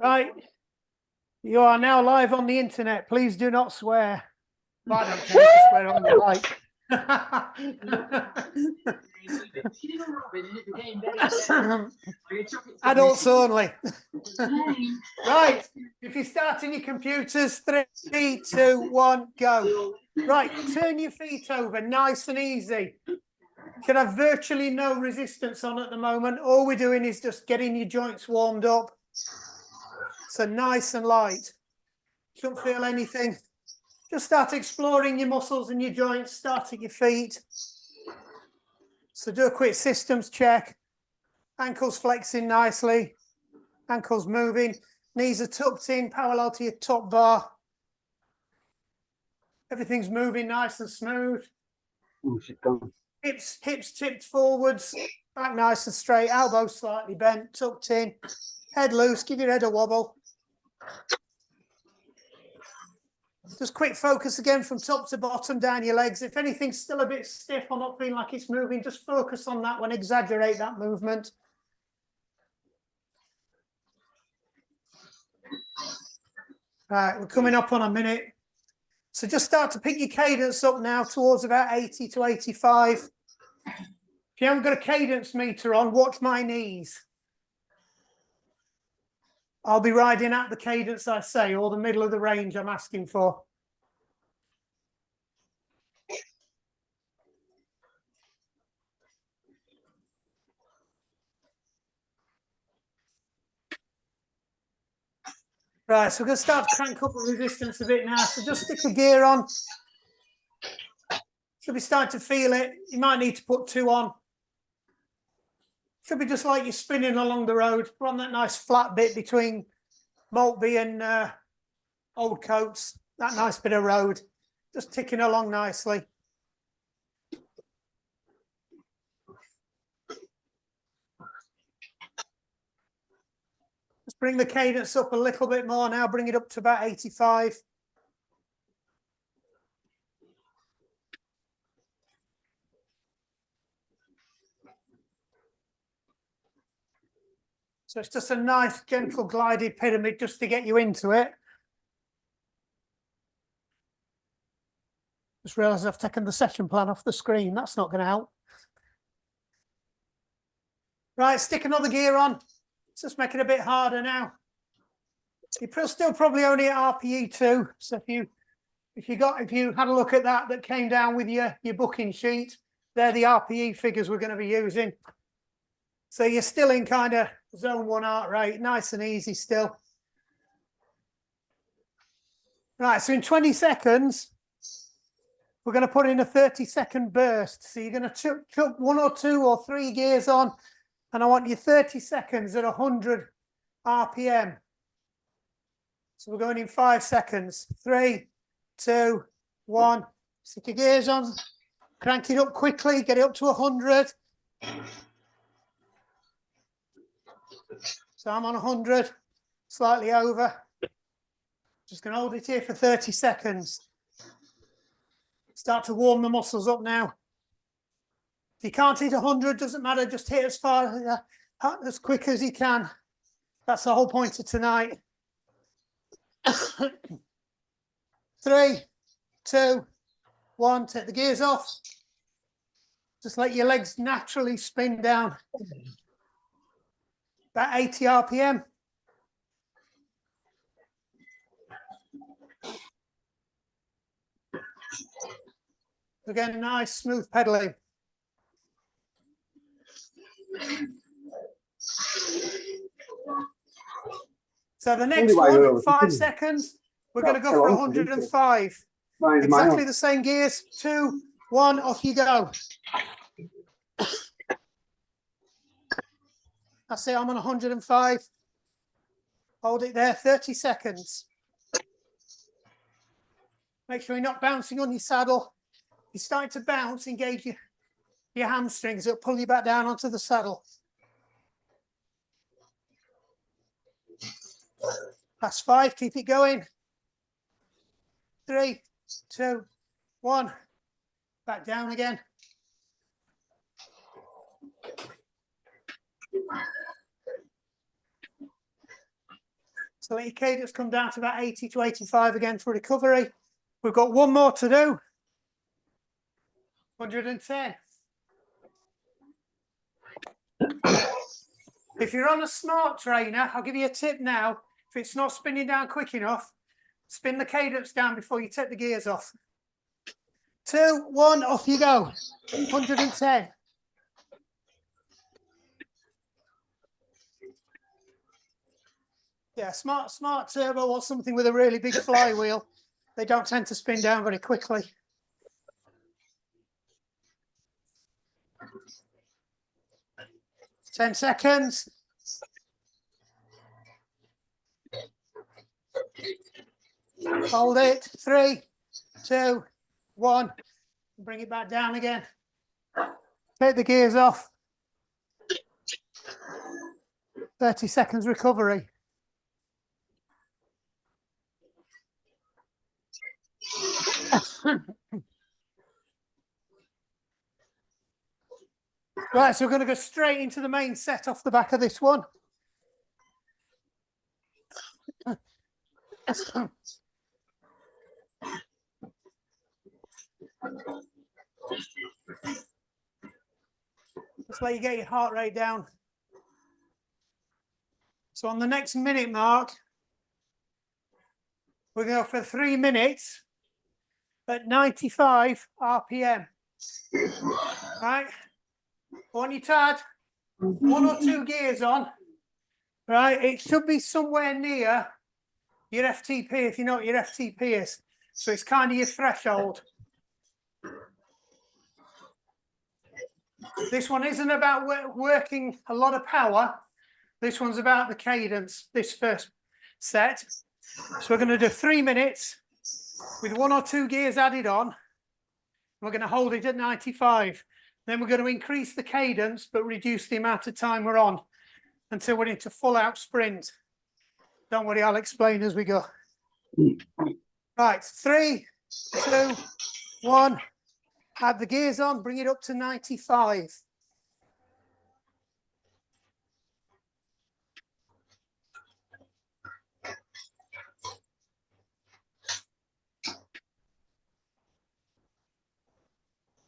Right, you are now live on the internet. Please do not swear. Well, I don't care if you swear on the mic. Adults only. Right, if you're starting your computers, 3, 2, 1, go. Right, turn your feet over, nice and easy. Should have virtually no resistance on at the moment. All we're doing is just getting your joints warmed up. So nice and light. Shouldn't feel anything. Just start exploring your muscles and your joints. Start at your feet. So do a quick systems check. Ankles flexing nicely. Ankles moving. Knees are tucked in, parallel to your top bar. Everything's moving nice and smooth. Hips tipped forwards. Back nice and straight. Elbows slightly bent, tucked in. Head loose. Give your head a wobble. Just quick focus again from top to bottom down your legs. If anything's still a bit stiff or not feeling like it's moving, just focus on that one. Exaggerate that movement. Right, we're coming up on a minute. So just start to pick your cadence up now towards about 80 to 85. If you haven't got a cadence meter on, watch my knees. I'll be riding at the cadence I say, or the middle of the range I'm asking for. Right, so we're going to start to crank up the resistance a bit now. So just stick the gear on. Should be starting to feel it. You might need to put 2 on. Should be just like you're spinning along the road. We're on that nice flat bit between Maltby and Old Coats. That nice bit of road. Just ticking along nicely. Just bring the cadence up a little bit more now. Bring it up to about 85. So it's just a nice, gentle, glided pyramid just to get you into it. Just realised I've taken the session plan off the screen. That's not going to help. Right, stick another gear on. Let's just make it a bit harder now. You're still probably only at RPE 2. So if you had a look at that came down with your booking sheet, they're the RPE figures we're going to be using. So you're still in kind of zone 1 heart rate, nice and easy still. Right, so in 20 seconds, we're going to put in a 30-second burst. So you're going to chuck 1 or 2 or 3 gears on, and I want you 30 seconds at 100 RPM. So we're going in 5 seconds. 3, 2, 1. Stick your gears on, crank it up quickly, get it up to 100. So I'm on 100, slightly over. Just going to hold it here for 30 seconds. Start to warm the muscles up now. If you can't hit 100, doesn't matter, just hit as quick as you can. That's the whole point of tonight. 3, 2, 1, take the gears off. Just let your legs naturally spin down. About 80 RPM. Again, nice, smooth pedaling. So the next one, 5 seconds, we're going to go for 105. Exactly the same gears. 2, 1, off you go. That's it, I'm on 105. Hold it there, 30 seconds. Make sure you're not bouncing on your saddle. If you're starting to bounce, engage your hamstrings. It'll pull you back down onto the saddle. That's 5, keep it going. 3, 2, 1. Back down again. So let your cadence come down to about 80 to 85 again for recovery. We've got one more to do. 110. If you're on a smart trainer, I'll give you a tip now. If it's not spinning down quick enough, spin the cadence down before you take the gears off. 2, 1, off you go. 110. Yeah, smart turbo or something with a really big flywheel. They don't tend to spin down very quickly. Ten seconds. Hold it. 3, 2, 1. Bring it back down again. Take the gears off. 30 seconds recovery. Right, so we're going to go straight into the main set off the back of this one. Just let you get your heart rate down. So on the next minute mark, we're going to go for 3 minutes at 95 RPM. Right? On your tad, 1 or 2 gears on. Right? It should be somewhere near your FTP if you know what your FTP is. So it's kind of your threshold. This one isn't about working a lot of power. This one's about the cadence, this first set. So we're going to do 3 minutes with 1 or 2 gears added on. We're going to hold it at 95. Then we're going to increase the cadence, but reduce the amount of time we're on until we're into full out sprint. Don't worry, I'll explain as we go. Right, 3, 2, 1. Add the gears on, bring it up to 95.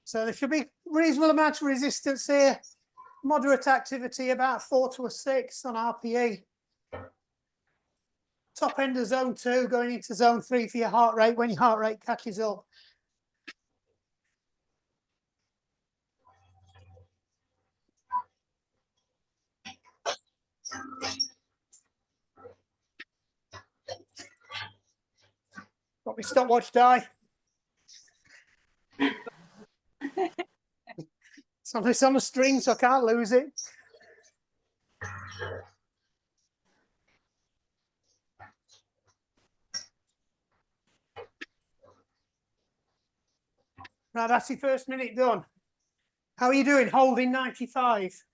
So there should be reasonable amount of resistance here. Moderate activity, about 4 to a 6 on RPE. Top end of zone 2, going into zone 3 for your heart rate when your heart rate catches up. Got my stopwatch die. It's on a string, so I can't lose it. Right, that's your first minute done. How are you doing? Holding 95.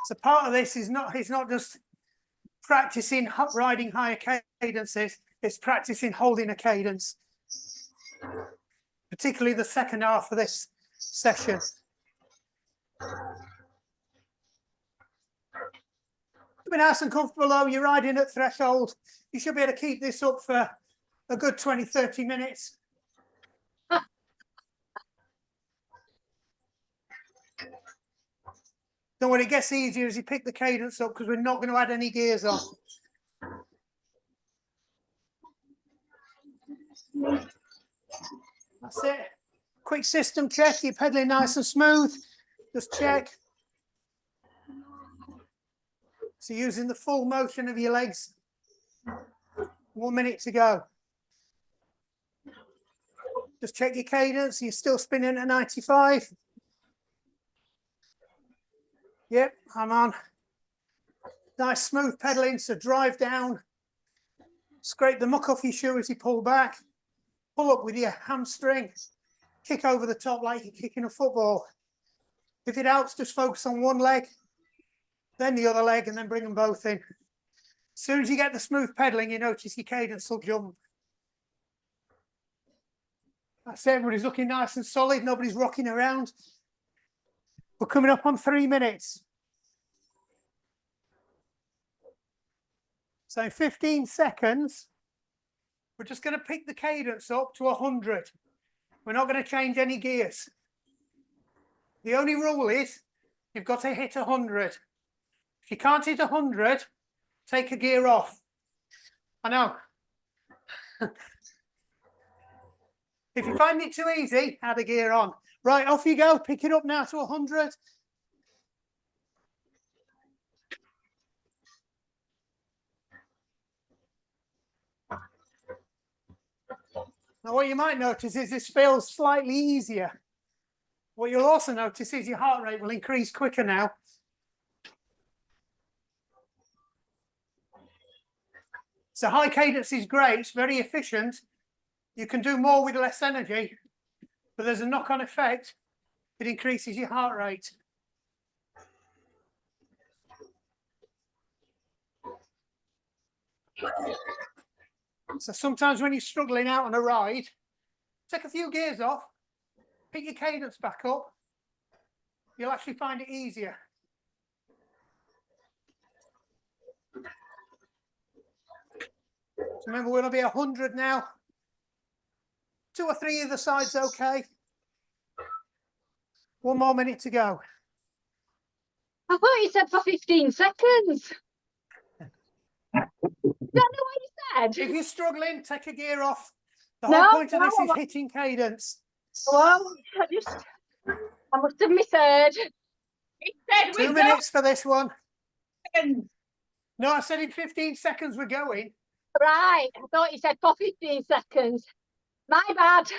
So part of this is not just practicing riding higher cadences, it's practicing holding a cadence, particularly the second half of this session. Be nice and comfortable though, you're riding at threshold. You should be able to keep this up for a good 20, 30 minutes. Don't worry, it gets easier as you pick the cadence up because we're not going to add any gears on. That's it. Quick system check, you're pedaling nice and smooth. Just check. So using the full motion of your legs. 1 minute to go. Just check your cadence. You're still spinning at 95. Yep, I'm on. Nice smooth pedaling, so drive down. Scrape the muck off your shoe as you pull back. Pull up with your hamstring. Kick over the top like you're kicking a football. If it helps, just focus on one leg, then the other leg, and then bring them both in. As soon as you get the smooth pedaling, you notice your cadence will jump. That's it, everybody's looking nice and solid, nobody's rocking around. We're coming up on 3 minutes. So in 15 seconds, we're just going to pick the cadence up to 100. We're not going to change any gears. The only rule is you've got to hit 100. If you can't hit 100, take a gear off. I know. If you find it too easy, add a gear on. Right, off you go. Pick it up now to 100. Now, what you might notice is this feels slightly easier. What you'll also notice is your heart rate will increase quicker now. So high cadence is great. It's very efficient. You can do more with less energy, but there's a knock-on effect. It increases your heart rate. So sometimes when you're struggling out on a ride, take a few gears off, pick your cadence back up. You'll actually find it easier. So remember, we're going to be 100 now. 2 or 3 either side's okay. 1 more minute to go. I thought you said for 15 seconds. Don't know what you said. If you're struggling, take a gear off. The whole point of this is hitting cadence. Well, I must have misheard. It said 2 minutes for this one. No, I said in 15 seconds we're going. Right, I thought you said for 15 seconds. My bad.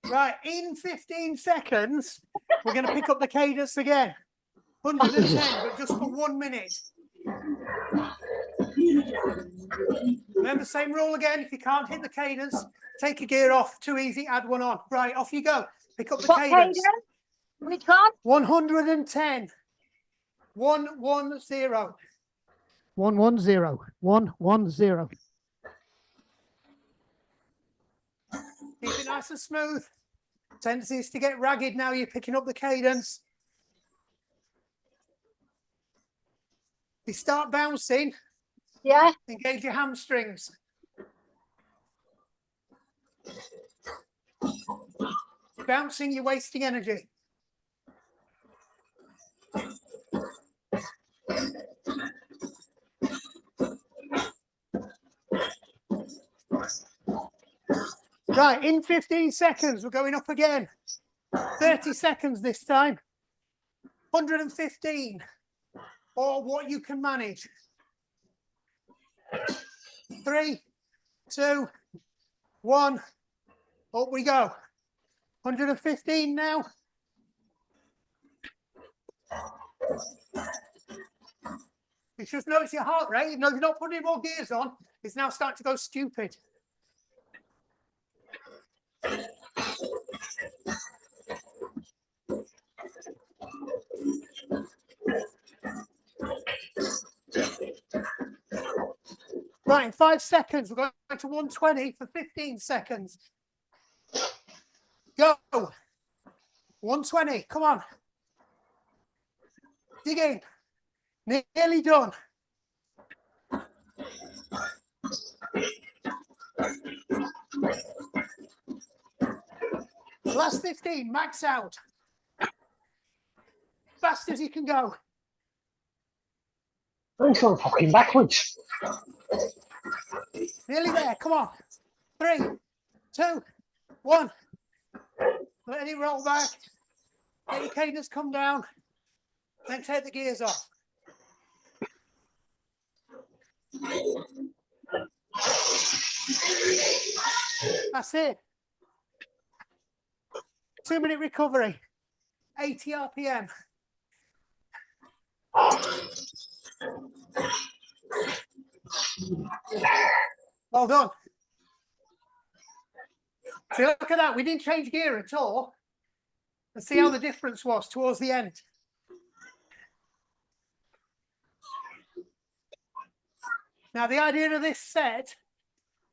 Right, in 15 seconds, we're going to pick up the cadence again. 110, but just for 1 minute. Remember, same rule again. If you can't hit the cadence, take a gear off. Too easy, add one on. Right, off you go. Pick up the cadence. Which one? 110. 110. 110. 110. Keep it nice and smooth. Tendency is to get ragged now you're picking up the cadence. If you start bouncing, yeah, engage your hamstrings. Bouncing, you're wasting energy. Right, in 15 seconds, we're going up again. 30 seconds this time. 115, or what you can manage. 3, 2, 1, up we go. 115 now. You just notice your heart rate, even though you're not putting more gears on, it's now starting to go stupid. Right, in 5 seconds, we're going to 120 for 15 seconds. Go. 120, come on. Dig in. Nearly done. Last 15, max out. Fast as you can go. I'm going fucking backwards. Nearly there, come on. 3, 2, 1. Let it roll back. Let your cadence come down. Then take the gears off. That's it. 2-minute recovery. 80 RPM. Well done. See, look at that. We didn't change gear at all. Let's see how the difference was towards the end. Now, the idea of this set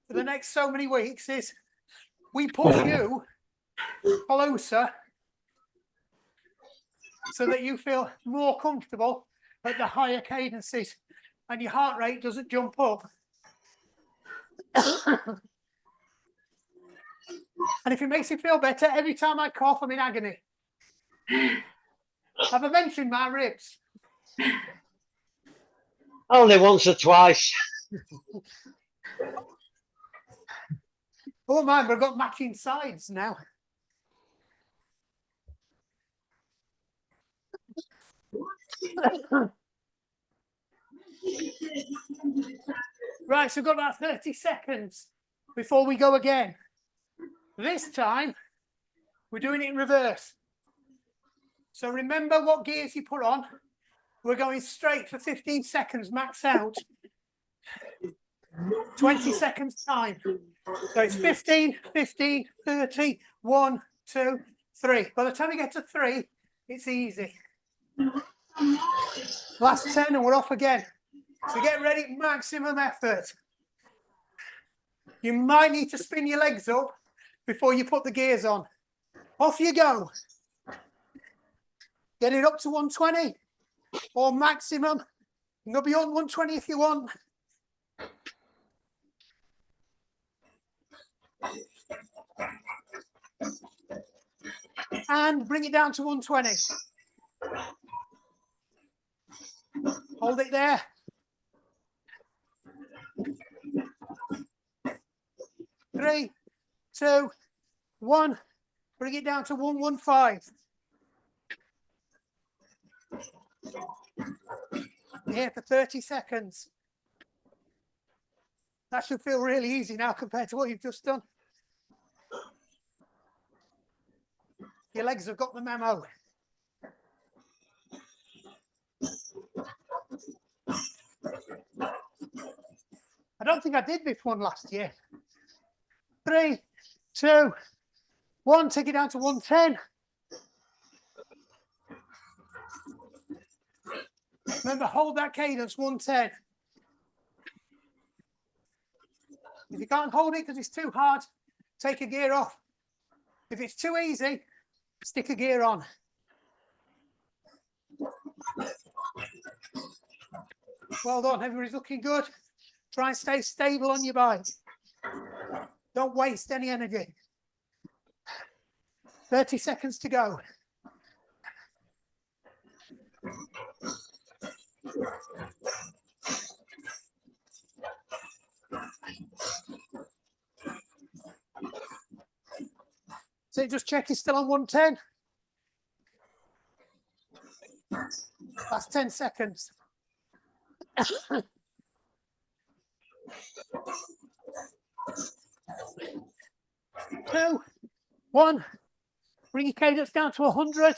for the next so many weeks is we push you closer so that you feel more comfortable at the higher cadences and your heart rate doesn't jump up. And if it makes you feel better, every time I cough, I'm in agony. Have I mentioned my ribs? Only once or twice. Oh, mine, but I've got matching sides now. Right, so we've got about 30 seconds before we go again. This time, we're doing it in reverse. So remember what gears you put on. We're going straight for 15 seconds, max out. 20 seconds time. So it's 15, 15, 30, 1, 2, 3. By the time you get to 3, it's easy. Last 10 and we're off again. So get ready, maximum effort. You might need to spin your legs up before you put the gears on. Off you go. Get it up to 120 or maximum. You can go beyond 120 if you want. And bring it down to 120. Hold it there. Three, 2, 1. Bring it down to 115. Here for 30 seconds. That should feel really easy now compared to what you've just done. Your legs have got the memo. I don't think I did this one last year. 3, 2, 1. Take it down to 110. Remember, hold that cadence, 110. If you can't hold it because it's too hard, take a gear off. If it's too easy, stick a gear on. Well done, everybody's looking good. Try and stay stable on your bike. Don't waste any energy. 30 seconds to go. So just check you're still on 110. Last 10 seconds. 2, 1. Bring your cadence down to 100.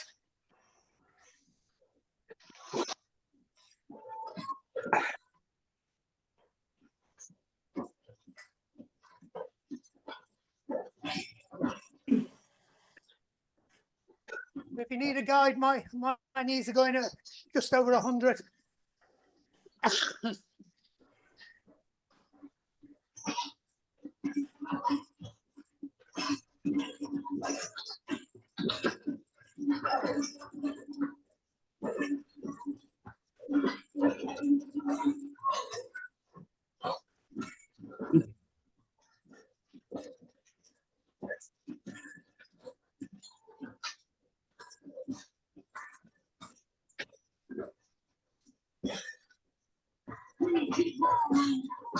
If you need a guide, my knees are going at just over 100.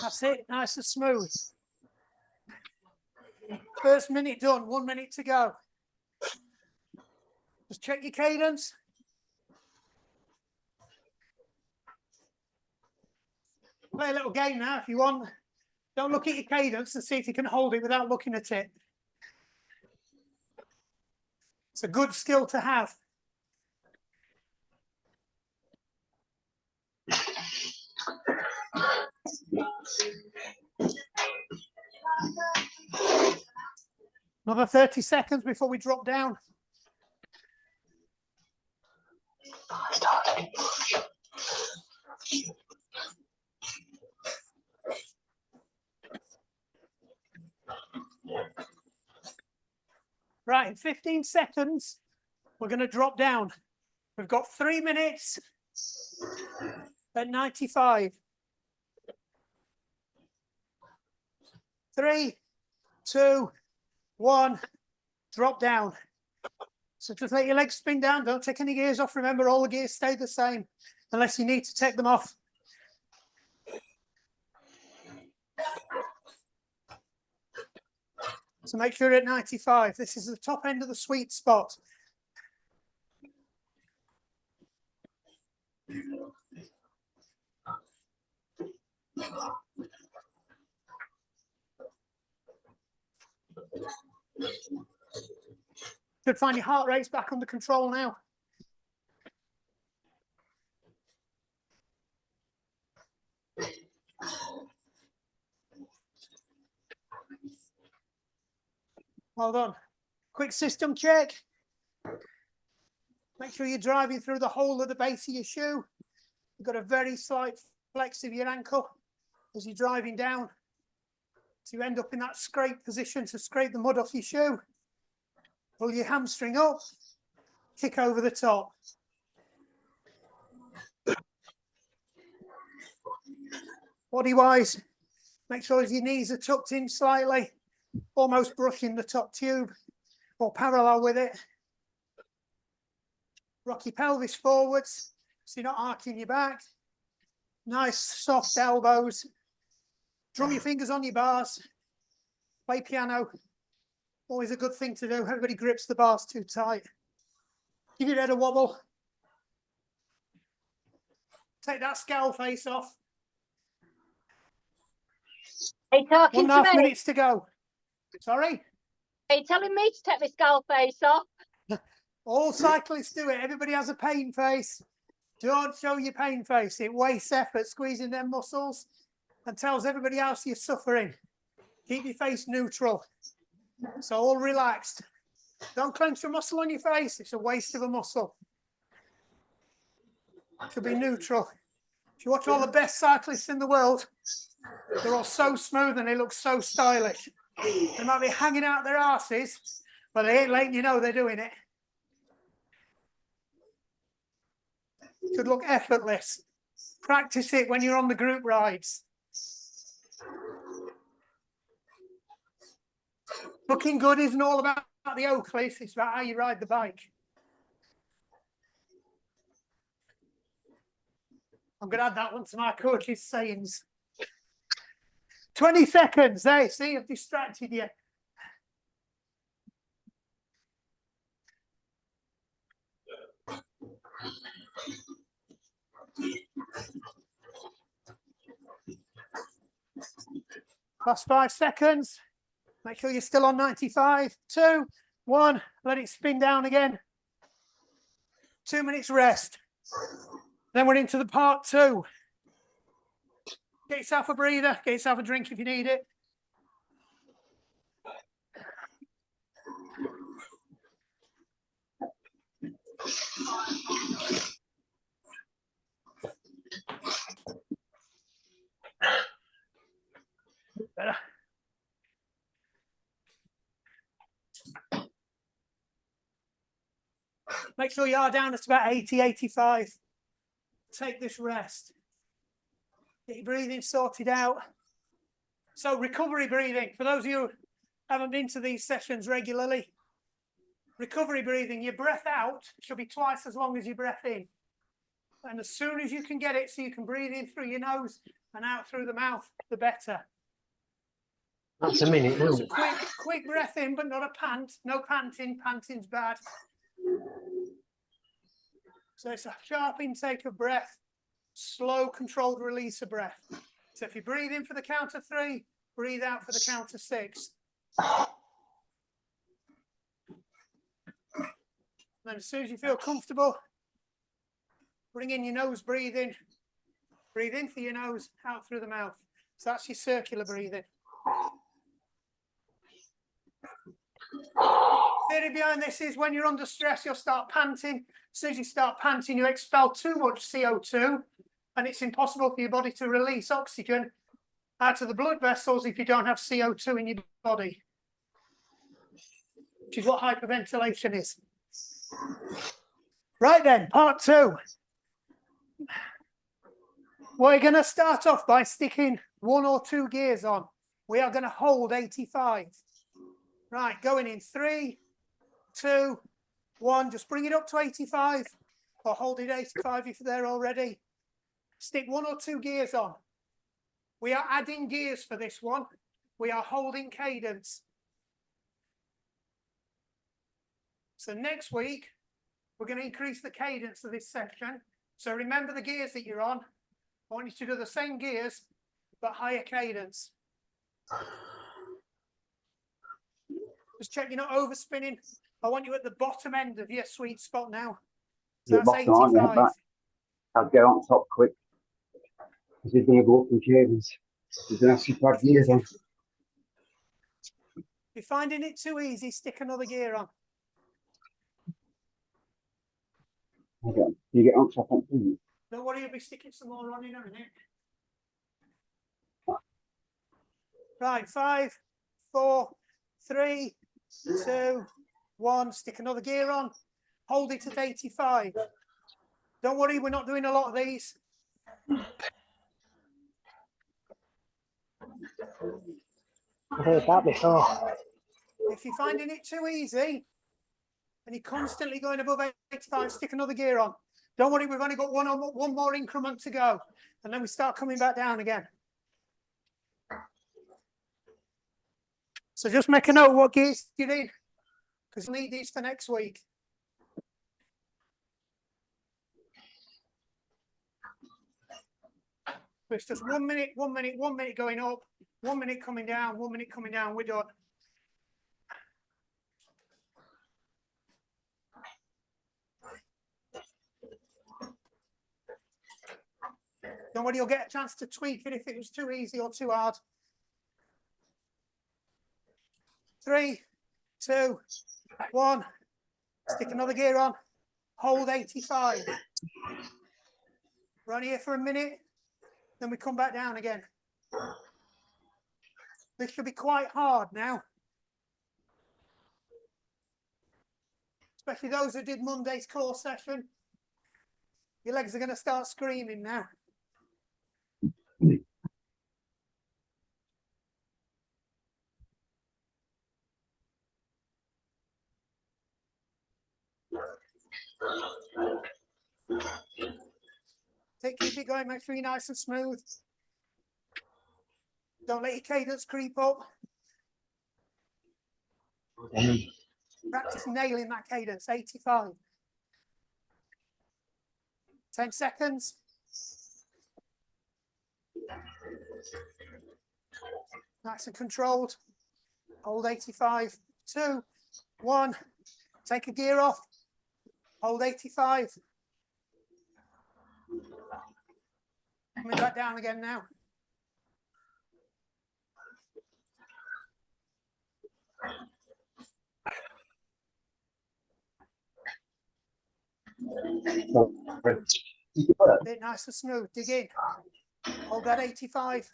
That's it, nice and smooth. First minute done, 1 minute to go. Just check your cadence. Play a little game now if you want. Don't look at your cadence and see if you can hold it without looking at it. It's a good skill to have. Another 30 seconds before we drop down. Right, in 15 seconds, we're going to drop down. We've got 3 minutes at 95. 3, 2, 1, drop down. So just let your legs spin down. Don't take any gears off. Remember, all the gears stay the same unless you need to take them off. So make sure you're at 95. This is the top end of the sweet spot. Should find your heart rate's back under control now. Well done. Quick system check. Make sure you're driving through the whole of the base of your shoe. You've got a very slight flex of your ankle as you're driving down. So you end up in that scrape position to scrape the mud off your shoe. Pull your hamstring up, kick over the top. Body-wise, make sure your knees are tucked in slightly, almost brushing the top tube or parallel with it. Rock your pelvis forwards so you're not arcing your back. Nice soft elbows. Drum your fingers on your bars. Play piano. Always a good thing to do. Everybody grips the bars too tight. Give your head a wobble. Take that scowl face off. Are you talking 1.5 to me? minutes to go. Sorry? Are you telling me to take my skull face off? All cyclists do it. Everybody has a pain face. Don't show your pain face. It wastes effort squeezing them muscles and tells everybody else you're suffering. Keep your face neutral. So all relaxed. Don't clench a muscle on your face. It's a waste of a muscle. It should be neutral. If you watch all the best cyclists in the world, they're all so smooth and they look so stylish. They might be hanging out their arses, but they ain't letting you know they're doing it. Should look effortless. Practice it when you're on the group rides. Looking good isn't all about the Oakleys, it's about how you ride the bike. I'm going to add that one to my coach's sayings. 20 seconds. There, see, I've distracted you. Last 5 seconds. Make sure you're still on 95. 2, 1. Let it spin down again. 2 minutes rest. Then we're into the part 2. Get yourself a breather. Get yourself a drink if you need it. Better. Make sure you are down at about 80, 85. Take this rest. Get your breathing sorted out. So recovery breathing, for those of you who haven't been to these sessions regularly, recovery breathing, your breath out should be twice as long as your breath in. And as soon as you can get it so you can breathe in through your nose and out through the mouth, the better. That's a minute now. So quick breath in, but not a pant. No panting. Panting's bad. So it's a sharp intake of breath, slow, controlled release of breath. So if you breathe in for the count of 3, breathe out for the count of 6. Then as soon as you feel comfortable, bring in your nose breathing. Breathe in through your nose, out through the mouth. So that's your circular breathing. Theory behind this is when you're under stress, you'll start panting. As soon as you start panting, you expel too much CO2, and it's impossible for your body to release oxygen out of the blood vessels if you don't have CO2 in your body. which is what hyperventilation is. Right then, part 2. We're going to start off by sticking 1 or 2 gears on. We are going to hold 85. Right, going in 3, 2, 1. Just bring it up to 85 or hold it 85 if you're there already. Stick 1 or 2 gears on. We are adding gears for this one. We are holding cadence. So next week, we're going to increase the cadence of this section. So remember the gears that you're on. I want you to do the same gears, but higher cadence. Just check you're not overspinning. I want you at the bottom end of your sweet spot now. So that's 85. I'll get on top quick. Because he's going to go up in cadence. He's going to have to put gears on. If you're finding it too easy, stick another gear on. Okay. You get on top, don't you? Don't worry, you'll be sticking some more on in a minute. Right, 5, 4, 3, 2, 1. Stick another gear on. Hold it at 85. Don't worry, we're not doing a lot of these. I've heard that before. If you're finding it too easy and you're constantly going above 85, stick another gear on. Don't worry, we've only got one more increment to go, and then we start coming back down again. So just make a note of what gears you need, because you'll need these for next week. So it's just 1 minute, 1 minute, 1 minute going up, 1 minute coming down, 1 minute coming down. We're done. Don't worry, you'll get a chance to tweak it if it was too easy or too hard. 3, 2, 1. Stick another gear on. Hold 85. We're on here for a minute. Then we come back down again. This should be quite hard now. Especially those who did Monday's core session. Your legs are going to start screaming now. Keep it going, make sure you're nice and smooth. Don't let your cadence creep up. Practice nailing that cadence, 85. 10 seconds. Nice and controlled. Hold 85. 2, 1. Take a gear off. Hold 85. Coming back down again now. Bit nice and smooth. Dig in. Hold that 85.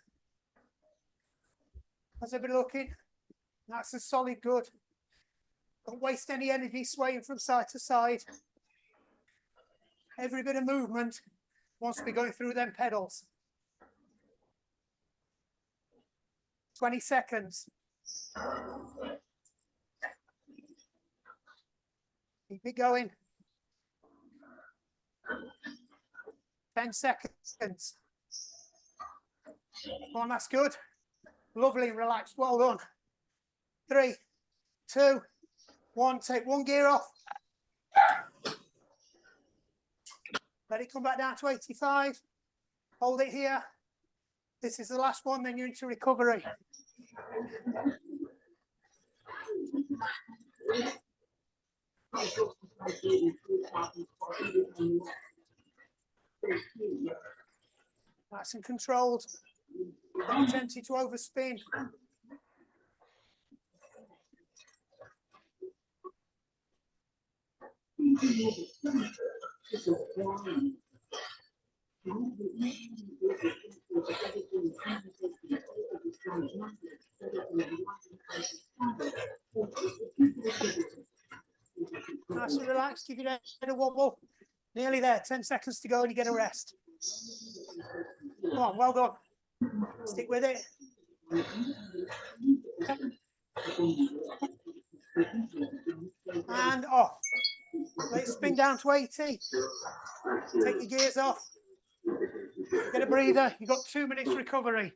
How's everybody looking? Nice and solid, good. Don't waste any energy swaying from side to side. Every bit of movement wants to be going through them pedals. 20 seconds. Keep it going. 10 seconds. Come on, that's good. Lovely and relaxed. Well done. 3, 2, 1. Take one gear off. Let it come back down to 85. Hold it here. This is the last one, then you're into recovery. Nice and controlled. Don't be tempted to overspin. relax, give your head a wobble. Nearly there, 10 seconds to go and you get a rest. Come on, well done. Stick with it. And off. Let it spin down to 80. Take your gears off. Get a breather. You've got 2 minutes recovery.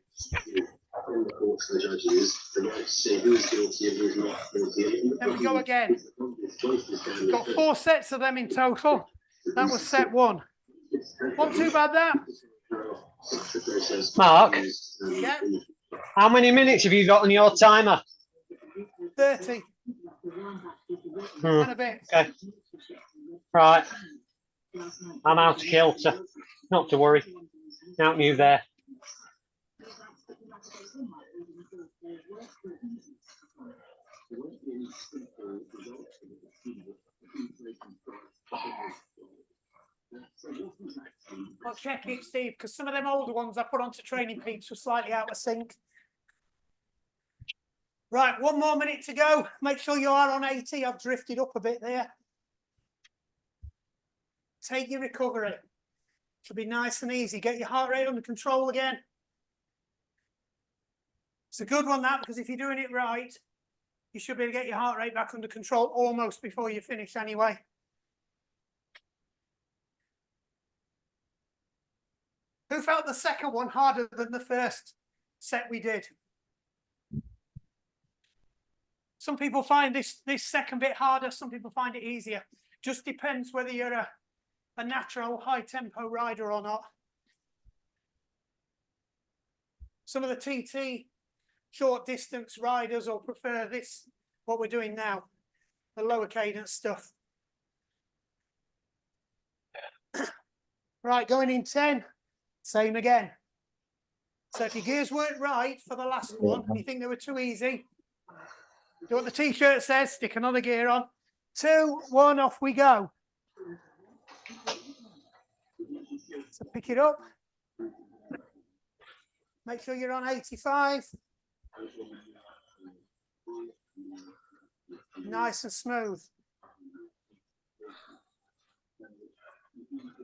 Then we go again. We've got 4 sets of them in total. That was set 1. Not too bad, that. Mark, Yeah, how many minutes have you got on your timer? 30 and a bit. Okay. Right. I'm out of kilter. Not to worry. Out you there. I'll check it, Steve, because some of them older ones I put onto Training Peaks were slightly out of sync. Right, 1 more minute to go. Make sure you are on 80. I've drifted up a bit there. Take your recovery. Should be nice and easy. Get your heart rate under control again. It's a good one, that, because if you're doing it right, you should be able to get your heart rate back under control almost before you finish anyway. Who felt the second one harder than the first set we did? Some people find this second bit harder. Some people find it easier. Just depends whether you're a natural high tempo rider or not. Some of the TT short distance riders will prefer this, what we're doing now, the lower cadence stuff. Right, going in 10, same again. So if your gears weren't right for the last one, and you think they were too easy, do what the t-shirt says, stick another gear on. 2, 1, off we go. So pick it up. Make sure you're on 85. Nice and smooth.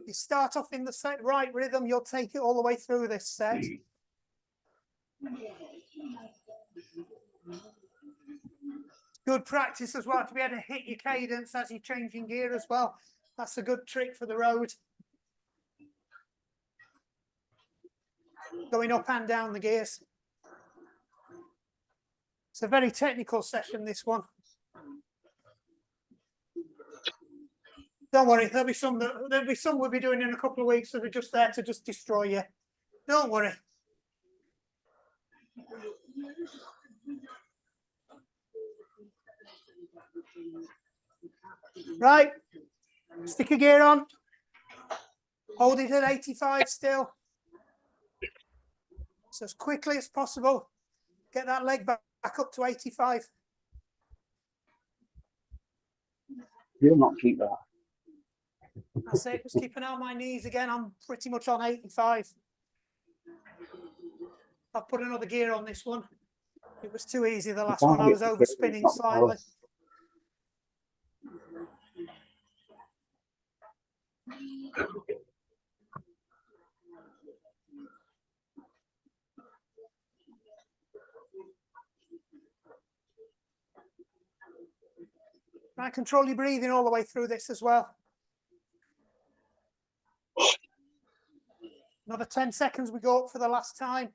You start off in the set right rhythm, you'll take it all the way through this set. Good practice as well to be able to hit your cadence as you're changing gear as well. That's a good trick for the road. Going up and down the gears. It's a very technical session, this one. Don't worry, there'll be some we'll be doing in a couple of weeks that are just there to just destroy you. Don't worry. Right, stick a gear on. Hold it at 85 still. So as quickly as possible, get that leg back up to 85. You'll not keep that. That's it, just keep an eye on my knees again. I'm pretty much on 85. I've put another gear on this one. It was too easy the last one. I was overspinning slightly. Right, control your breathing all the way through this as well. Another 10 seconds, we go up for the last time.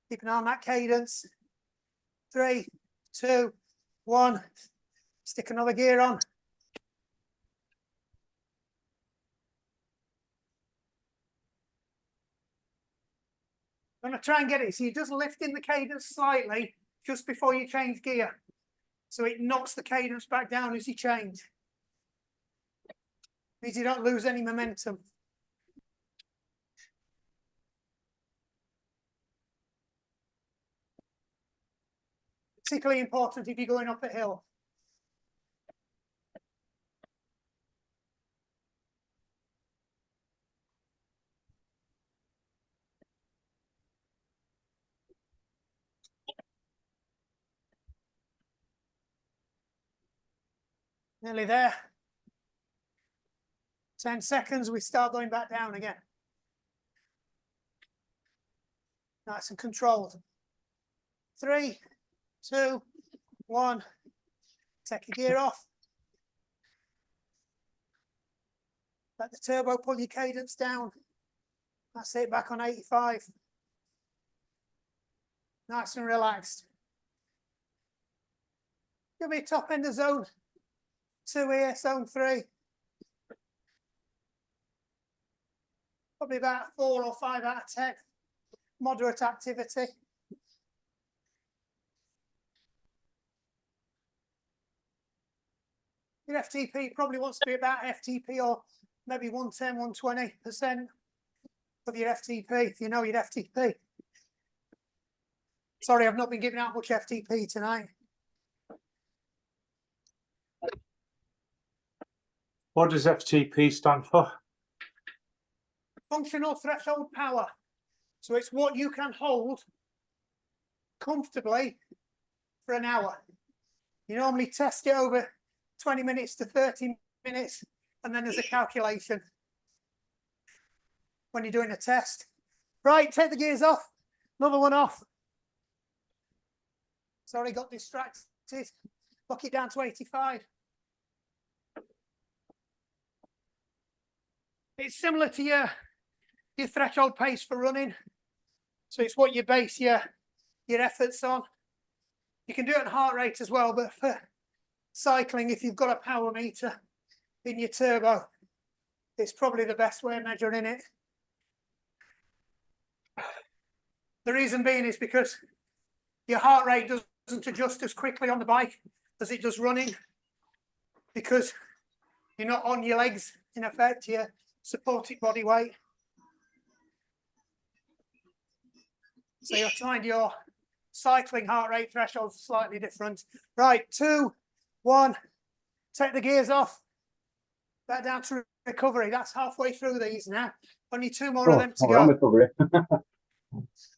Keep an eye on that cadence. 3, 2, 1. Stick another gear on. I'm going to try and get it so you're just lifting the cadence slightly just before you change gear. So it knocks the cadence back down as you change. Means you don't lose any momentum. Particularly important if you're going up a hill. Nearly there. 10 seconds, we start going back down again. Nice and controlled. 3, 2, 1. Take your gear off. Let the turbo pull your cadence down. That's it, back on 85. Nice and relaxed. Give me top end of zone 2 here, zone 3. Probably about 4 or 5 out of 10. Moderate activity. Your FTP probably wants to be about FTP or maybe 110, 120% of your FTP, if you know your FTP. Sorry, I've not been giving out much FTP tonight. What does FTP stand for? Functional threshold power. So it's what you can hold comfortably for an hour. You normally test it over 20 minutes to 30 minutes, and then there's a calculation when you're doing a test. Right, take the gears off. Another one off. Sorry, got distracted. Lock it down to 85. It's similar to your threshold pace for running. So it's what you base your efforts on. You can do it at heart rate as well, but for cycling, if you've got a power meter in your turbo, it's probably the best way of measuring it. The reason being is because your heart rate doesn't adjust as quickly on the bike as it does running, because you're not on your legs, in effect, you're supported body weight. So you'll find your cycling heart rate threshold slightly different. Right, 2, 1, take the gears off. Back down to recovery. That's halfway through these now. Only 2 more of them to go. Recovery.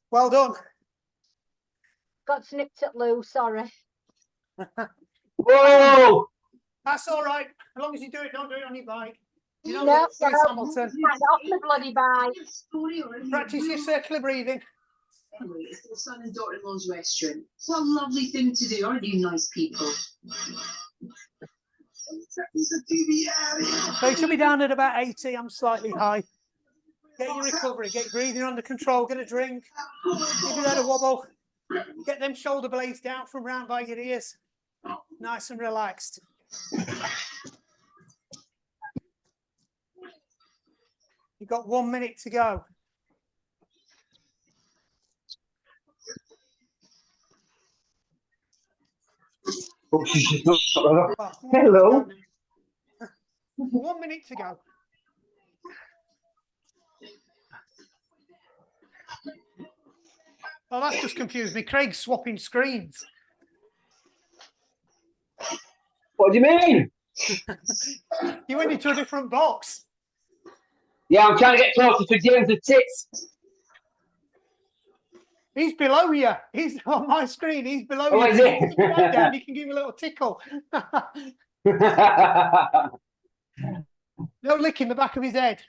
Well done. Got snipped at Lou, sorry. Whoa! That's all right. As long as you do it, don't do it on your bike. You know, No, Lewis Hamilton. Get off the bloody bike. Practice your circular breathing. Anyway, it's the son and daughter-in-law's restaurant. What a lovely thing to do, aren't you nice people? They should be down at about 80. I'm slightly high. Get your recovery, get your breathing under control, get a drink. Give your head a wobble. Get them shoulder blades down from round by your ears. Nice and relaxed. You've got 1 minute to go. Oh, she's not. Oh, Hello. 1 minute to go. Oh, that's just confused me. Craig's swapping screens. What do you mean? You went into a different box. Yeah, I'm trying to get closer to James' tits. He's below you. He's on my screen. He's below Oh, you. is So it? stick your head down, you can give him a little tickle. No lick in the back of his head.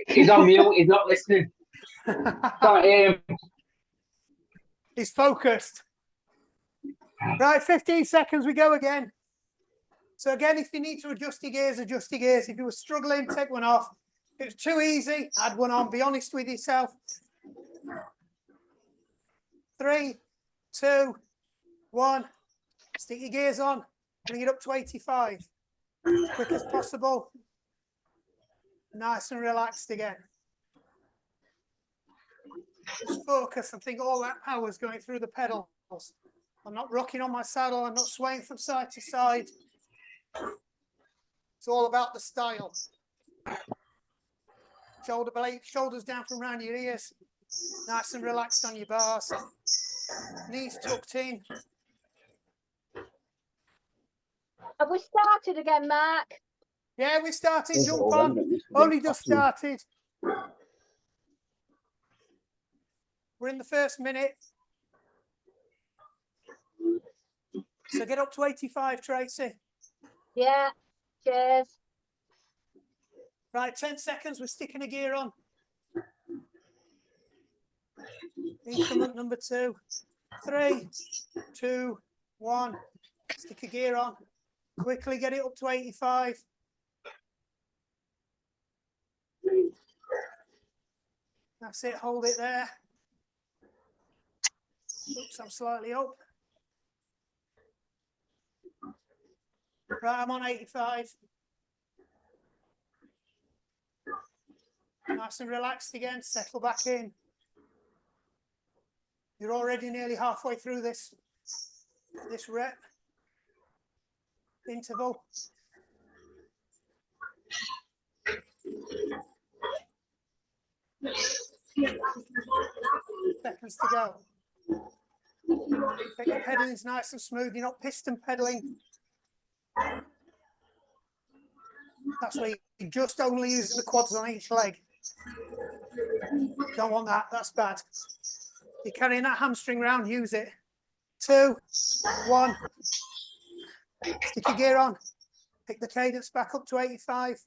He's on mute. He's not listening. Can't hear him. He's focused. Right, 15 seconds, we go again. So again, if you need to adjust your gears, adjust your gears. If you were struggling, take one off. If it's too easy, add one on. Be honest with yourself. 3, 2, 1. Stick your gears on. Bring it up to 85. As quick as possible. Nice and relaxed again. Just focus and think all that power is going through the pedals. I'm not rocking on my saddle. I'm not swaying from side to side. It's all about the style. Shoulder blade, shoulders down from around your ears. Nice and relaxed on your bars. Knees tucked in. Have we started again, Mark? Yeah, we started. Jump on. Only just started. We're in the first minute. So get up to 85, Tracy. Yeah. Cheers. Right, 10 seconds. We're sticking a gear on. Increment number 2. 3, 2, 1. Stick a gear on. Quickly get it up to 85. That's it. Hold it there. Oops, I'm slightly up. Right, I'm on 85. Nice and relaxed again. Settle back in. You're already nearly halfway through this rep interval. Seconds to go. Take your pedaling's nice and smooth. You're not piston pedaling. That's where you're just only using the quads on each leg. Don't want that. That's bad. You're carrying that hamstring round. Use it. 2, 1. Stick your gear on. Pick the cadence back up to 85.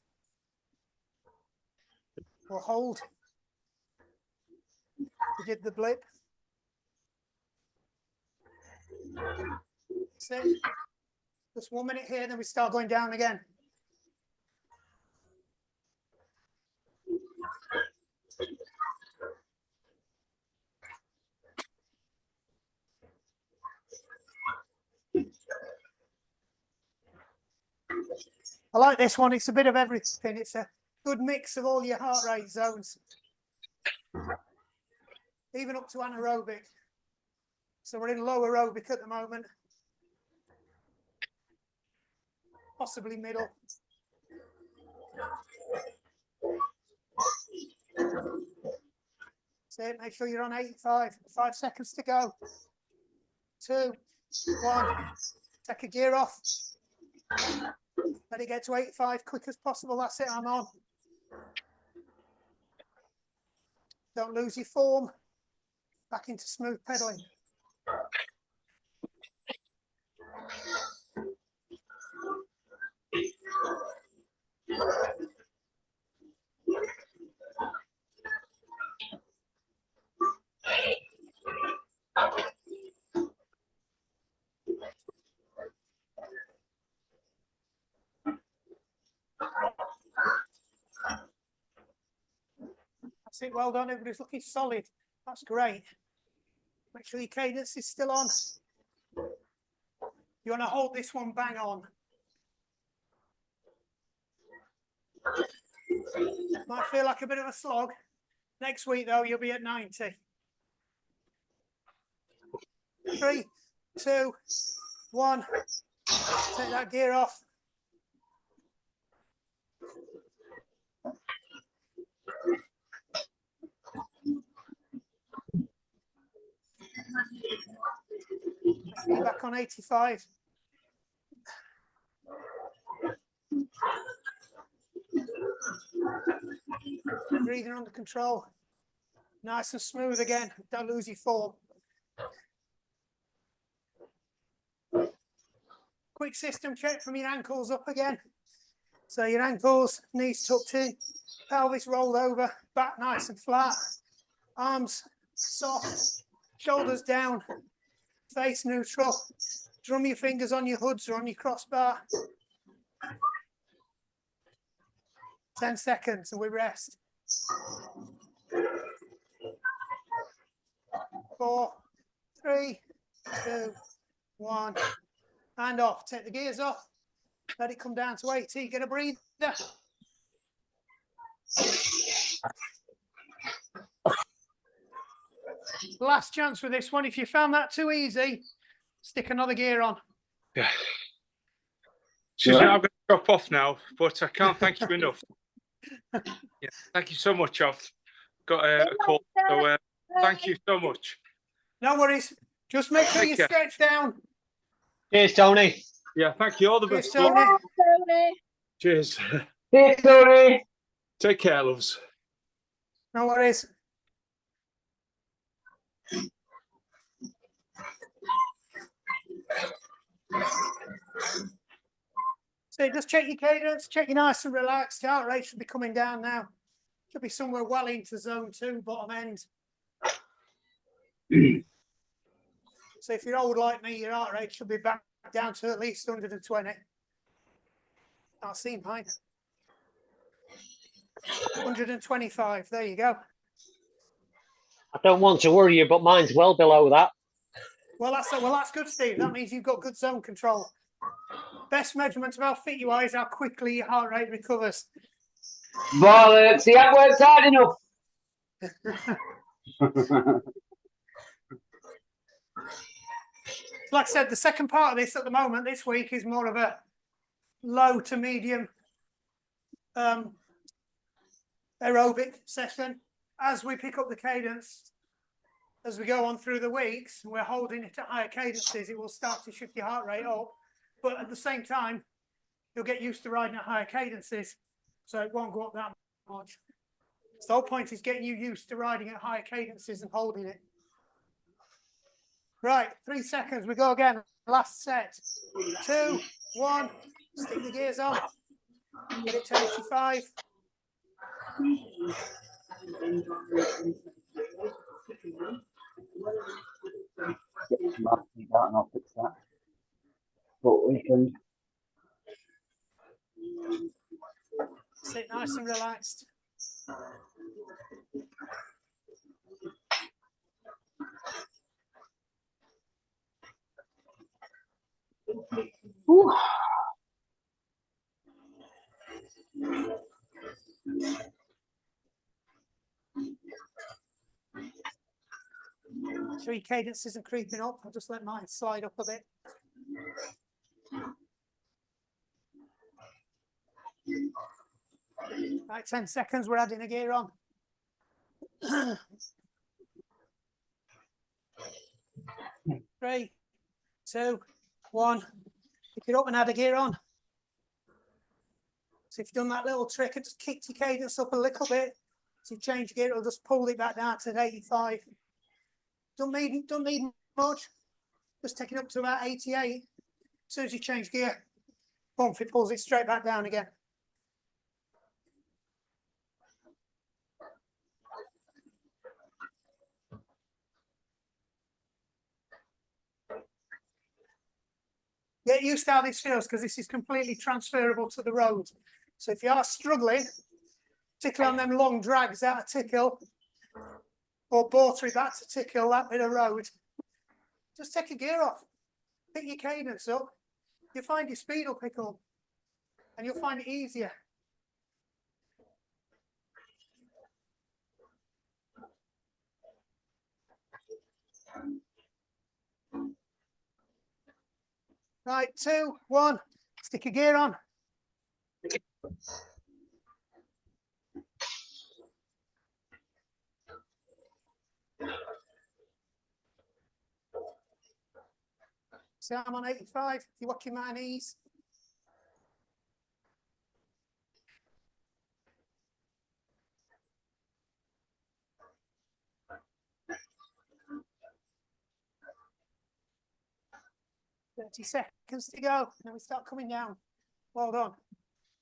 Or hold. You did the blip. That's it. Just 1 minute here, then we start going down again. I like this one. It's a bit of everything. It's a good mix of all your heart rate zones, even up to anaerobic. So we're in low aerobic at the moment, possibly middle. So make sure you're on 85. 5 seconds to go. 2, 1. Take a gear off. Let it get to 85 quick as possible. That's it. I'm on. Don't lose your form. Back into smooth pedaling. That's it. Well done. Everybody's looking solid. That's great. Make sure your cadence is still on. You want to hold this one bang on. Might feel like a bit of a slog. Next week, though, you'll be at 90. 3, 2, 1. Take that gear off. Be back on 85. Breathing under control. Nice and smooth again. Don't lose your form. Quick system check from your ankles up again. So your ankles, knees tucked in, pelvis rolled over, back nice and flat, arms soft, shoulders down, face neutral. Drum your fingers on your hoods or on your crossbar. 10 seconds and we rest. 4, 3, 2, 1. Hand off. Take the gears off. Let it come down to 80. Get a breather. Last chance for this one. If you found that too easy, stick another gear on. Yeah. Excuse me, I'm going to drop off now, but I can't thank you enough. Yeah, thank you so much. I've got a call, so thank you so much. No worries. Just make sure you stretch down. Cheers, Tony. Yeah, thank you. All the best. Cheers, Tony. Cheers. Cheers, Tony. Take care, loves. No worries. So just check your cadence, check you're nice and relaxed. Heart rate should be coming down now. Should be somewhere well into zone 2, bottom end. So if you're old like me, your heart rate should be back down to at least 120. I've seen mine. 125, there you go. I don't want to worry you, but mine's well below that. Well, that's good, Steve. That means you've got good zone control. Best measurement of how fit you are is how quickly your heart rate recovers. Bollocks, he hasn't worked hard enough. Like I said, the second part of this at the moment, this week, is more of a low to medium aerobic session. As we pick up the cadence, as we go on through the weeks, we're holding it at higher cadences, it will start to shift your heart rate up. But at the same time, you'll get used to riding at higher cadences, so it won't go up that much. So the whole point is getting you used to riding at higher cadences and holding it. Right, 3 seconds, we go again. Last set. 2, 1, stick the gears on. Get it to 85. Get some out and I'll fix that. But weekend. Sit nice and relaxed. Whew. So your cadence isn't creeping up. I'll just let mine slide up a bit. Right, 10 seconds, we're adding a gear on. 3, 2, 1. Pick it up and add a gear on. So if you've done that little trick and just kicked your cadence up a little bit, so you change gear, it'll just pull it back down to 85. Don't need much. Just take it up to about 88. As soon as you change gear, boom, it pulls it straight back down again. Get used to how this feels, because this is completely transferable to the road. So if you are struggling, particularly on them long drags out of Tickle, or Bawtry back to Tickle, that bit of road, just take a gear off, pick your cadence up, you'll find your speed will pick up, and you'll find it easier. Right, 2, 1, stick your gear on. So I'm on 85, if you're watching my knees. "30 seconds to go, and then we start coming down. Well done.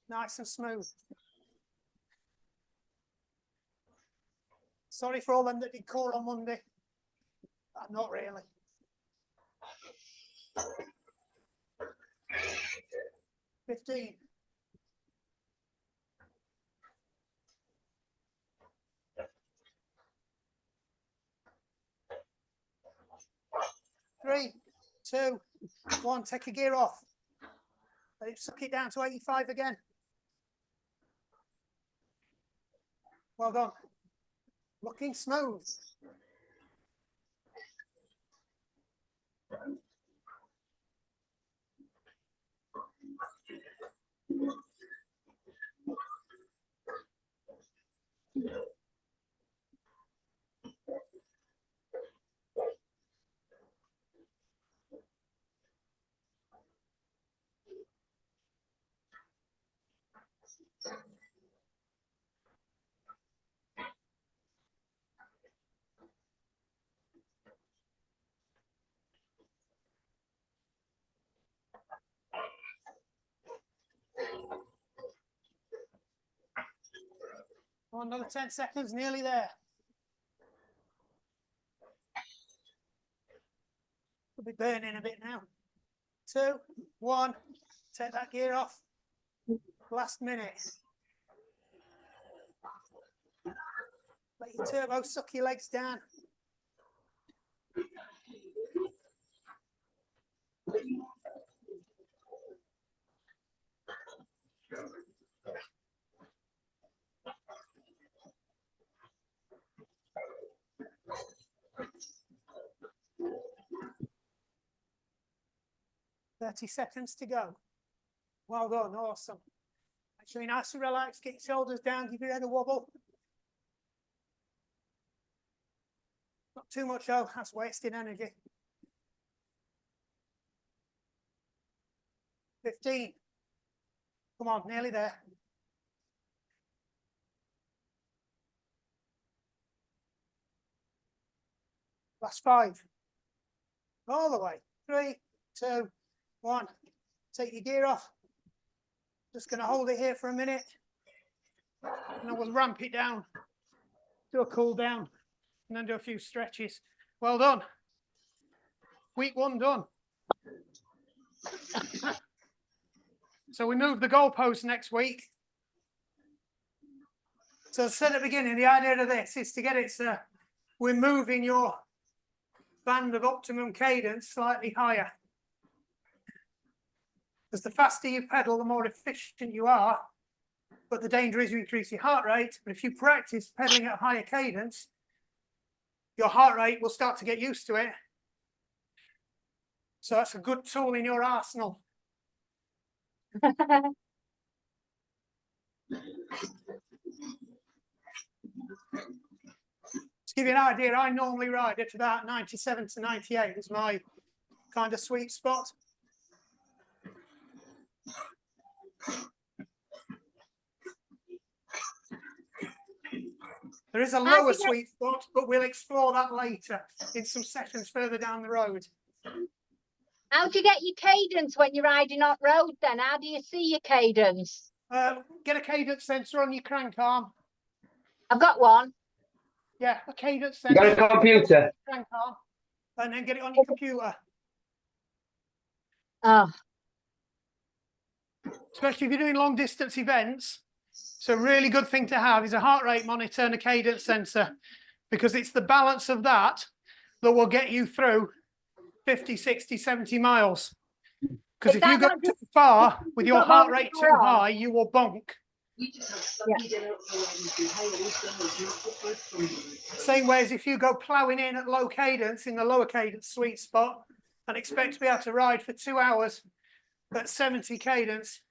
Nice and smooth. Sorry for all them that did call on Monday. Not really. "15. "3, 2, 1, take a gear off. Let it suck it down to 85 again. Well done. Looking smooth. Oh, another 10 seconds, nearly there. Could be burning a bit now. 2, 1, take that gear off. Last minute. Let your turbo suck your legs down. "30 seconds to go." Well done, awesome. Make sure you're nice and relaxed, get your shoulders down, give your head a wobble. Not too much though, that's wasting energy. 15. Come on, nearly there. Last 5. All the way. 3, 2, 1. Take your gear off. Just going to hold it here for a minute. And then we'll ramp it down. Do a cool down. And then do a few stretches. Well done. Week 1 done. So we move the goalpost next week. So as I said at the beginning, the idea of this is to get it so we're moving your band of optimum cadence slightly higher. Because the faster you pedal, the more efficient you are. But the danger is you increase your heart rate. But if you practice pedaling at a higher cadence, your heart rate will start to get used to it. So that's a good tool in your arsenal. To give you an idea, I normally ride at about 97 to 98 is my kind of sweet spot. There is a lower sweet spot, but we'll explore that later in some sessions further down the road. How do you get your cadence when you're riding on road then? How do you see your cadence? Get a cadence sensor on your crank arm. I've got one. Yeah, a cadence You sensor. got a computer? Crank arm, and then get it on your computer. Oh. Especially if you're doing long distance events. So a really good thing to have is a heart rate monitor and a cadence sensor, because it's the balance of that that will get you through 50, 60, 70 miles. Because if you go too far with your heart rate too high, you will bonk. Same way as if you go ploughing in at low cadence in the lower cadence sweet spot and expect to be able to ride for 2 hours at 70 cadence,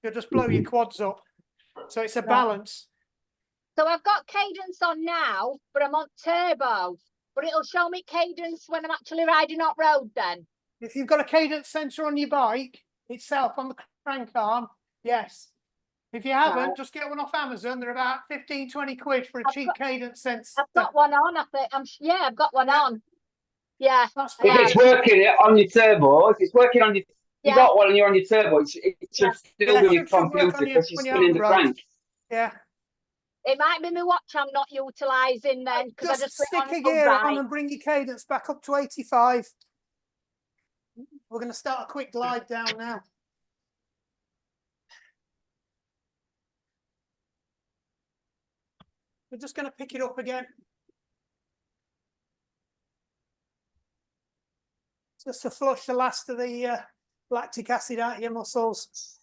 you'll just blow your quads up. So it's a balance. So I've got cadence on now, but I'm on turbo. But it'll show me cadence when I'm actually riding off road then. If you've got a cadence sensor on your bike itself on the crank arm, yes. If you haven't, just get one off Amazon. They're about 15, 20 quid for a cheap cadence sensor. I've got one on, I think. Yeah, I've got one on. Yeah. If it's working on your turbo, if it's working on your, you got one and you're on your turbo, it should still be on your computer because you're spinning the crank. Yeah. It might be my watch I'm not utilising then. Just stick a gear on and bring your cadence back up to 85. We're going to start a quick glide down now. We're just going to pick it up again. Just to flush the last of the lactic acid out of your muscles.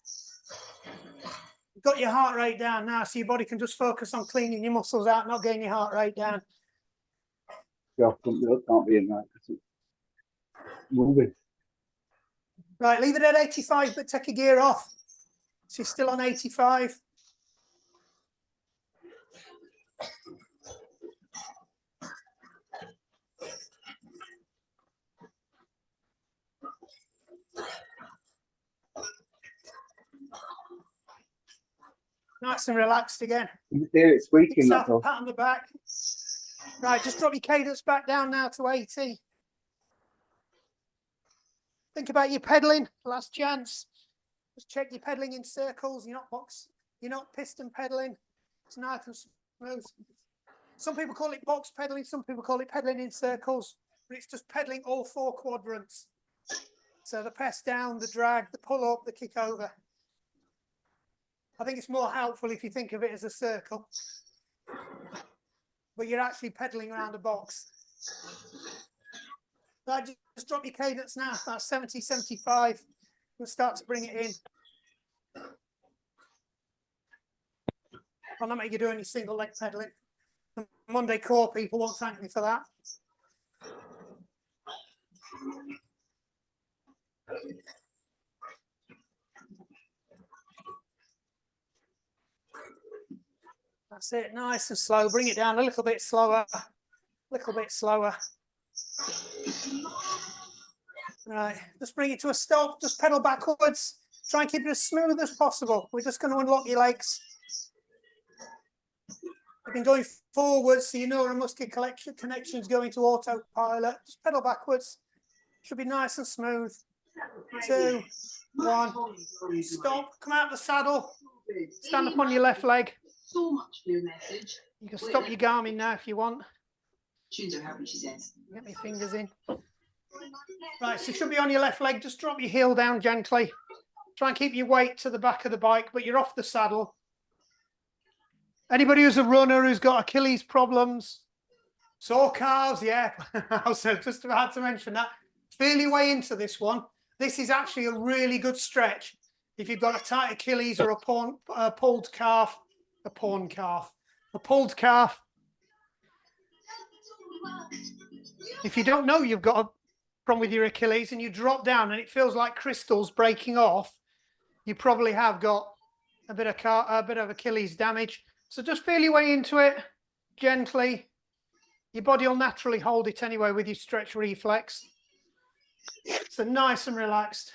You've got your heart rate down now, so your body can just focus on cleaning your muscles out, not getting your heart rate down. Yeah, can't be in that because it's moving. Right, leave it at 85, but take a gear off. So you're still on 85. Nice and relaxed again. It's squeaking. Pat on the back. Right, just drop your cadence back down now to 80. Think about your pedaling, last chance. Just check your pedaling in circles. You're not piston pedaling. It's nice and smooth. Some people call it box pedaling, some people call it pedaling in circles, but it's just pedaling all 4 quadrants. So the press down, the drag, the pull up, the kick over. I think it's more helpful if you think of it as a circle, but you're actually pedaling around a box. Right, just drop your cadence now, about 70, 75. We'll start to bring it in. I'll not make you do any single leg pedaling. The Monday core people won't thank me for that. That's it, nice and slow. Bring it down a little bit slower, a little bit slower. Right, just bring it to a stop, just pedal backwards. Try and keep it as smooth as possible. We're just going to unlock your legs. You've been going forwards, so your neuromuscular connections going to autopilot. Just pedal backwards. Should be nice and smooth. 2, 1, stop, come out of the saddle. Stand up on your left leg. So much for your message. You can stop your Garmin now if you want. Tunes are happy, she says. Get my fingers in. Right, so you should be on your left leg. Just drop your heel down gently. Try and keep your weight to the back of the bike, but you're off the saddle. Anybody who's a runner who's got Achilles problems, sore calves, yeah. I was just about to mention that. Feel your way into this one. This is actually a really good stretch. If you've got a tight Achilles or a pulled calf, a pulled calf. If you don't know you've got a problem with your Achilles and you drop down and it feels like crystals breaking off, you probably have got a bit of Achilles damage. So just feel your way into it gently. Your body will naturally hold it anyway with your stretch reflex. So nice and relaxed.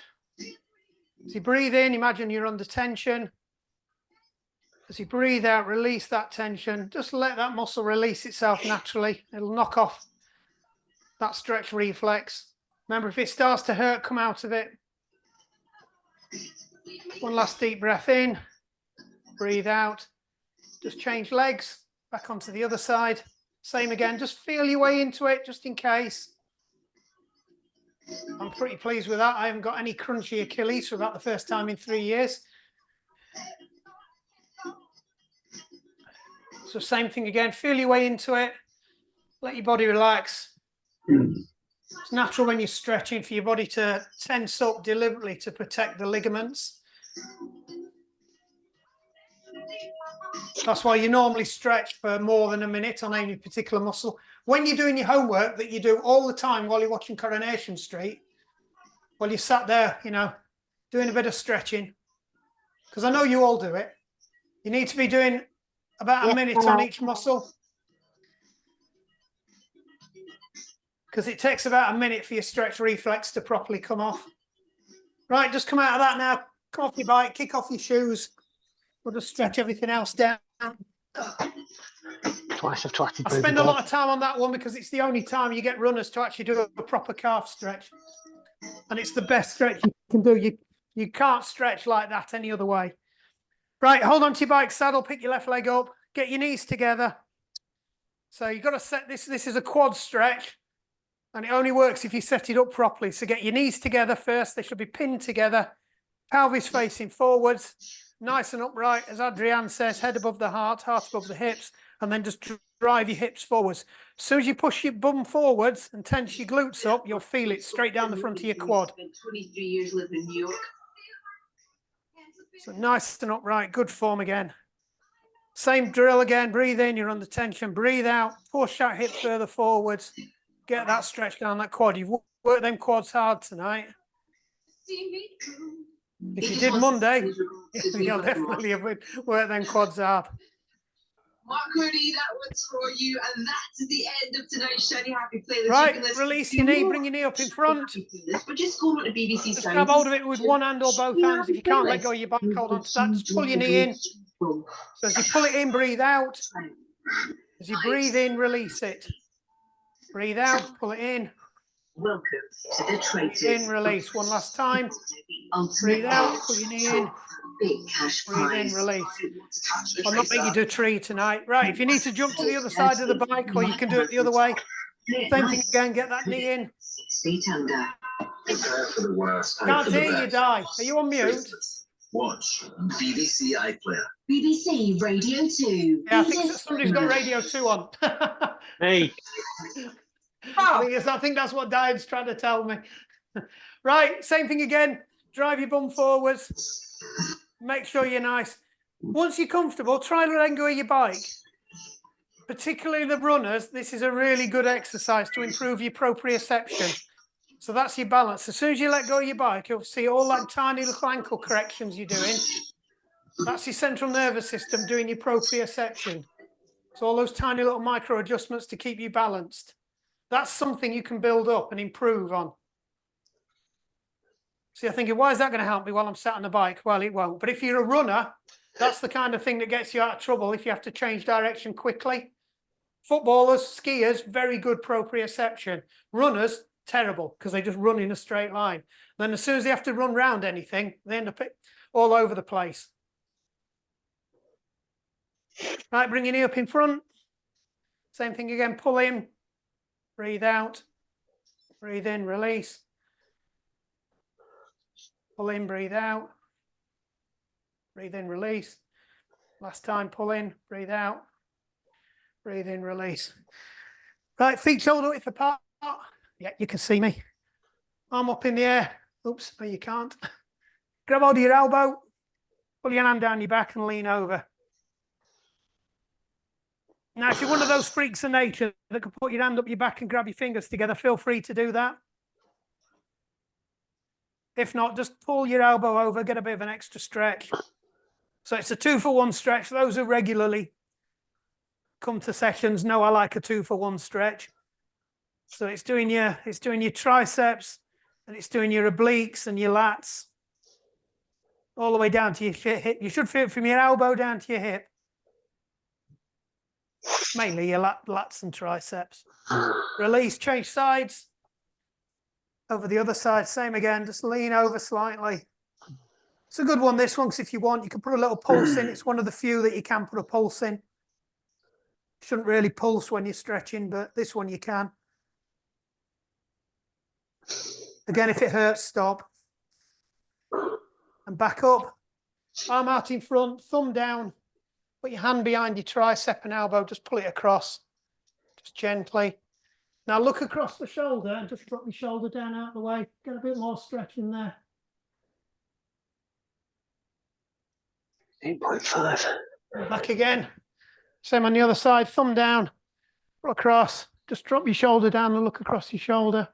As you breathe in, imagine you're under tension. As you breathe out, release that tension. Just let that muscle release itself naturally. It'll knock off that stretch reflex. Remember, if it starts to hurt, come out of it. One last deep breath in. Breathe out. Just change legs. Back onto the other side. Same again. Just feel your way into it, just in case. I'm pretty pleased with that. I haven't got any crunchy Achilles for about the first time in 3 years. So same thing again. Feel your way into it. Let your body relax. It's natural when you're stretching for your body to tense up deliberately to protect the ligaments. That's why you normally stretch for more than a minute on any particular muscle. When you're doing your homework that you do all the time while you're watching Coronation Street, while you sat there, you know, doing a bit of stretching, because I know you all do it, you need to be doing about a minute on each muscle. Because it takes about a minute for your stretch reflex to properly come off. Right, just come out of that now. Come off your bike, kick off your shoes. We'll just stretch everything else down. Twice I've twatted. I spend a lot of time on that one because it's the only time you get runners to actually do a proper calf stretch. And it's the best stretch you can do. You can't stretch like that any other way. Right, hold on to your bike saddle, pick your left leg up, get your knees together. So you've got to set this. This is a quad stretch. And it only works if you set it up properly. So get your knees together first. They should be pinned together. Pelvis facing forwards. Nice and upright. As Adrienne says, head above the heart above the hips. And then just drive your hips forwards. As soon as you push your bum forwards and tense your glutes up, you'll feel it straight down the front of your quad. 23 years living in New York. So nice and upright. Good form again. Same drill again. Breathe in. You're under tension. Breathe out. Push that hip further forwards. Get that stretch down that quad. You've worked them quads hard tonight. If you did Monday, you'll definitely have worked them quads hard. Mark Cody, that one's for you. And that's the end of tonight's Shiny Happy Playlist. Right, release your knee, bring your knee up in front. But just go on the BBC Just grab hold of it with one hand or both hands. If you can't let go of your back, hold on to that. Just pull your knee in. So as you pull it in, breathe out. As you breathe in, release it. Breathe out, pull it in. Welcome to the Traitors. Breathe in, release. One last time. Breathe out, pull your knee in. Big cash Breathe in, release. I'll not make you do a tree tonight. Right, if you need to jump to the other side of the bike, or you can do it the other way. Same thing again, get that knee in. 6 feet under. Prepare for the worst. Can't hear you, Di. Are you on mute? Watch BBC iPlayer. BBC Radio 2. Yeah, I think somebody's got Radio 2 on. Me. I think that's what Diane's trying to tell me. Right, same thing again. Drive your bum forwards. Make sure you're nice. Once you're comfortable, try to let go of your bike. Particularly the runners, this is a really good exercise to improve your proprioception. So that's your balance. As soon as you let go of your bike, you'll see all that tiny little ankle corrections you're doing. That's your central nervous system doing your proprioception. So all those tiny little micro adjustments to keep you balanced. That's something you can build up and improve on. So you're thinking, why is that going to help me while I'm sat on the bike? Well, it won't. But if you're a runner, that's the kind of thing that gets you out of trouble if you have to change direction quickly. Footballers, skiers, very good proprioception. Runners, terrible, because they just run in a straight line. Then as soon as they have to run round anything, they end up all over the place. Right, bring your knee up in front. Same thing again, pull in, breathe out, breathe in, release. Pull in, breathe out, breathe in, release. Last time, pull in, breathe out, breathe in, release. Right, feet shoulder width apart. Yeah, you can see me. Arm up in the air. Oops, no, you can't. Grab hold of your elbow, pull your hand down your back and lean over. Now, if you're one of those freaks of nature that can put your hand up your back and grab your fingers together, feel free to do that. If not, just pull your elbow over, get a bit of an extra stretch. So it's a 2-for-1 stretch. Those who regularly come to sessions know I like a 2-for-1 stretch. So it's doing your triceps, and it's doing your obliques and your lats, all the way down to your hip. You should feel it from your elbow down to your hip. Mainly your lats and triceps. Release, change sides. Over the other side, same again, just lean over slightly. It's a good one, this one, because if you want, you can put a little pulse in. It's one of the few that you can put a pulse in. Shouldn't really pulse when you're stretching, but this one you can. Again, if it hurts, stop. And back up. Arm out in front, thumb down. Put your hand behind your tricep and elbow, just pull it across. Just gently. Now look across the shoulder and just drop your shoulder down out of the way. Get a bit more stretch in there. 8.5. Back again. Same on the other side, thumb down, pull across. Just drop your shoulder down and look across your shoulder.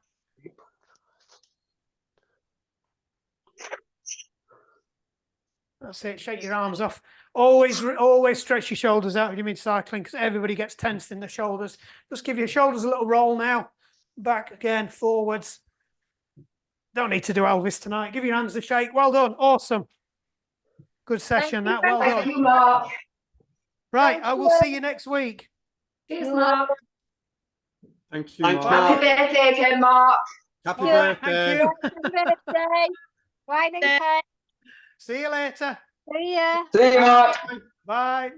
That's it, shake your arms off. Always stretch your shoulders out when you're mid-cycling, because everybody gets tensed in the shoulders. Just give your shoulders a little roll now. Back again, forwards. Don't need to do Elvis tonight. Give your hands a shake. Well done, awesome. Good session, that, well done. Thank you, Mark. Right, I will see you next week. Cheers, Mark. Thank you, Thanks, Mark. Happy birthday again, Mark. Happy All right, birthday. thank you. Happy birthday. Right, okay. See you later. See ya. See you, Mark. Bye.